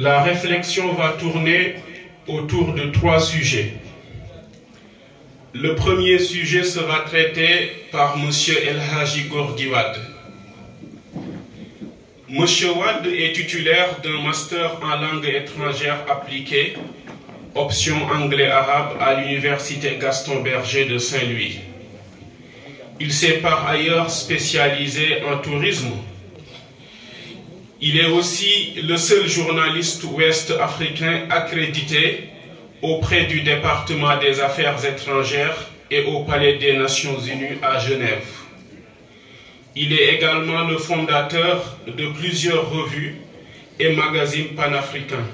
La réflexion va tourner autour de 3 sujets. Le premier sujet sera traité par M. El Hadji Gorgui Wade. M. Wade est titulaire d'un master en langue étrangère appliquée, option anglais-arabe à l'université Gaston Berger de Saint-Louis. Il s'est par ailleurs spécialisé en tourisme. Il est aussi le seul journaliste ouest-africain accrédité auprès du département des Affaires étrangères et au Palais des Nations Unies à Genève. Il est également le fondateur de plusieurs revues et magazines panafricains.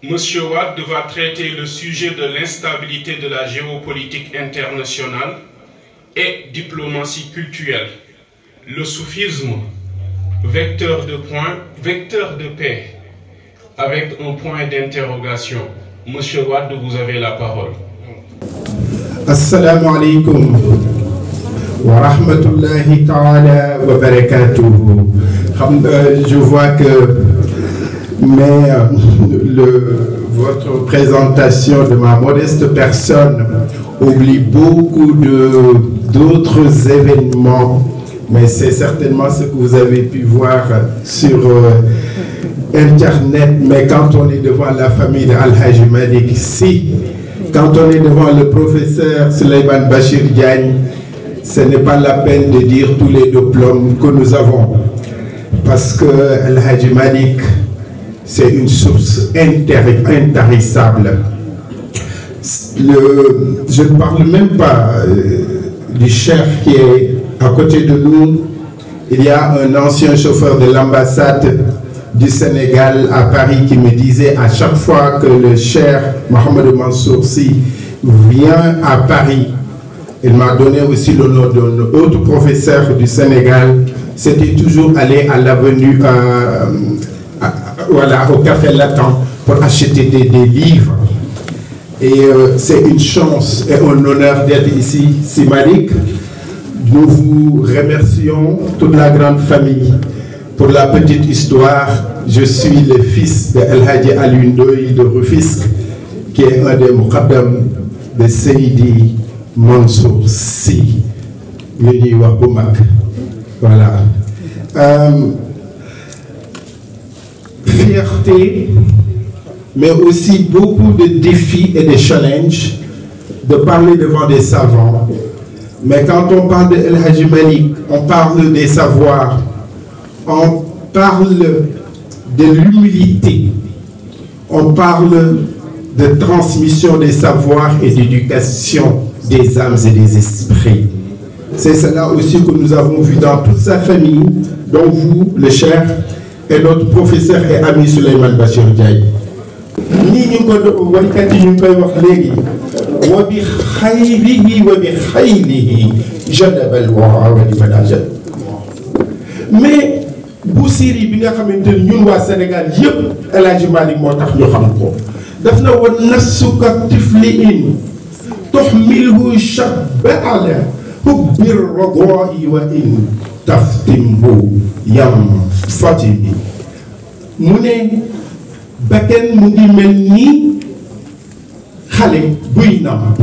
Monsieur Wade va traiter le sujet de l'instabilité de la géopolitique internationale et diplomatie culturelle, le soufisme, vecteur de paix, avec un point d'interrogation. Monsieur Wade, vous avez la parole. Assalamu alaikum wa rahmatullahi ta'ala wa barakatuhu. Je vois que votre présentation de ma modeste personne oublie beaucoup d'autres événements, mais c'est certainement ce que vous avez pu voir sur Internet. Mais quand on est devant la famille d'Al-Hadji Malick Sy, quand on est devant le professeur Souleymane Bachir Diagne, ce n'est pas la peine de dire tous les diplômes que nous avons, parce que Al-Hadji Malick, c'est une source intarissable. Je ne parle même pas du chef qui est à côté de nous. Il y a un ancien chauffeur de l'ambassade du Sénégal à Paris qui me disait à chaque fois que le cher Mohamed Mansour Sy vient à Paris, il m'a donné aussi le nom d'un autre professeur du Sénégal, c'était toujours aller à l'avenue au Café Latin pour acheter des livres. Et c'est une chance et un honneur d'être ici, Sy Malick. Nous vous remercions, toute la grande famille. Pour la petite histoire, je suis le fils de El Hadji Alioune Ndoye de Rufisque, qui est un des muqaddam de Seydi Mansour Sy, le ñuy wax bu mag. Voilà. Fierté, mais aussi beaucoup de défis et de challenges de parler devant des savants. Mais quand on parle de El Hadji Malick, on parle des savoirs, on parle de l'humilité, on parle de transmission des savoirs et d'éducation des âmes et des esprits. C'est cela aussi que nous avons vu dans toute sa famille, dont vous, le cher, et notre professeur et ami Souleymane Bachir Diagne. ñii ñu ko waykat yi ñu ngi koy wax léegi wa bi xayrihi wa bi xayrihi janabal wa manaja. Mais bu série bi nga xamante ni ñun waa Sénégal yëpp El Hadji Malick moo tax ñu xam ko daf na wa nafsuka tifliin tuhmilhu shabba'ala hubbi radwa'i wa in taftimhu yam fatimi. mu ne bakken mu ngi mel ni xale buy namp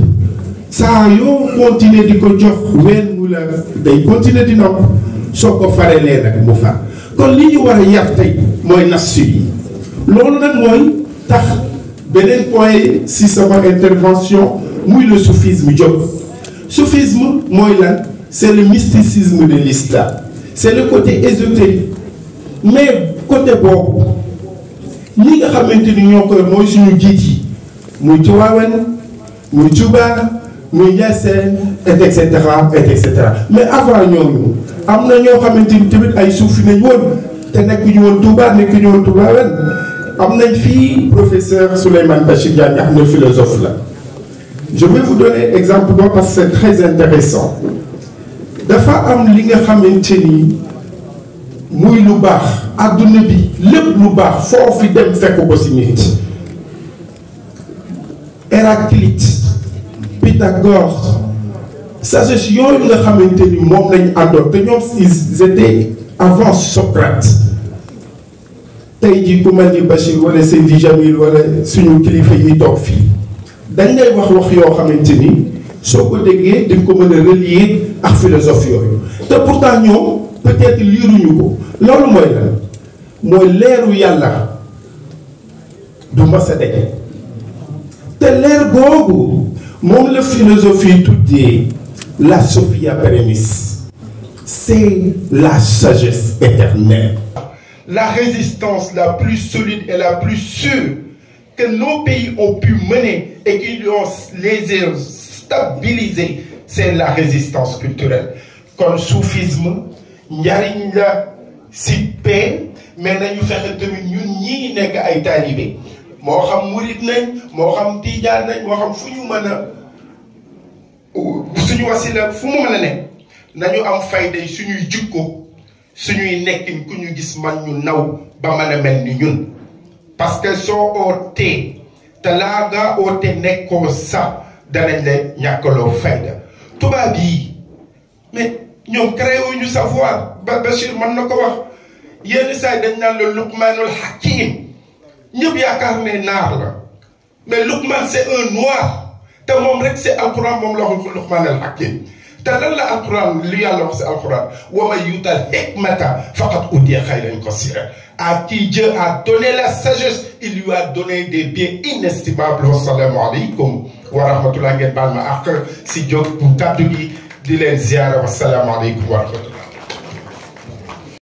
saa yoo continuer di ko jox ween mu la day continuer di namp soo ko farelee nag mu far. kon li ñu war a yar tey mooy nafsu yi. loolu nag mooy tax beneen point si sama intervention muy le soufisme jóg. Soufisme mooy lan, c'est le mysticisme de l'islam, c'est le côté ésotérique. Mais côté boobu ñi nga xamante ni ñoo koy mooy suñu jiit yi muy Tiwaawan muy Touba muy Niassène et cetera et cetera. Mais avant ñooñu am na ñoo xamante ni tamit ay suufi nañ woon te nekkuñu woon Touba nekkuñu woon Tiwaawan. am nañ fii professeur Souleymane Bachir Diagne am na philosophe la. Je vais vous donner exemple boobu parce que c'est très intéressant. dafa am li nga xamante ni muy lu baax adduna bi lépp lu baax foofu dem fekk ko si nit. Héraclite, Pythagore, sagesse yooyu nga xamante ni moom lañ àndoon te ñoom ils étaient avant Socrate. tey jii ku mel ni Bachir wala Seydi Jamil wala suñu kilifa yi toog fii dañ lay wax yoo xamante ni soo ko déggee di ko mën a relier ak philosophe yooyu te pourtant ñoom peut-être liiruñu ko loolu mooy lan mooy leeru yàlla du mas a daje te leer googu moom la philosophie tuddee la Sophia Perennis, c'est la sagesse éternelle. La résistance la plus solide et la plus sûre que nos pays ont pu mener et qui les ont stabilisés, c'est la résistance culturelle. Comme soufisme, njariñ la si paix, mais nañu fexe tamit ñun ñii nekk ay talibé moo xam murit nañ moo xam tijaan nañ moo xam fu ñu mën a suñu wasila fu mu mën a nekk nañu am fayda suñuy jikko suñuy nekkin ku ñu gis man ñu naw ba mën a mel ni ñun parce que soo ootee te laa nga oote nekkoo sax danañ la ñàkkaloo fayda tubaab yi mais ñoom créé wuñu savoir Bachir mën na ko wax yenn saa yi dañ naan la Luqmanul Hakim ñëpp yaakaar ne naar la mais Luqman c'est un noir te moom rek c'est alquran moom la wax Luqmanul Hakim te lan la alquran li yàlla wax c'est alquran wa man yu'tal hikmata faqad utiya khayran kaseeran à qui Dieu a donné la sagesse il lui a donné des biens inestimables. Wasalaamu aleykum wa rahmatullah ngeen baal ma ak si jóg bu kàddu gi di leen ziyaara wasalaamu aleykum wa rahmatullah.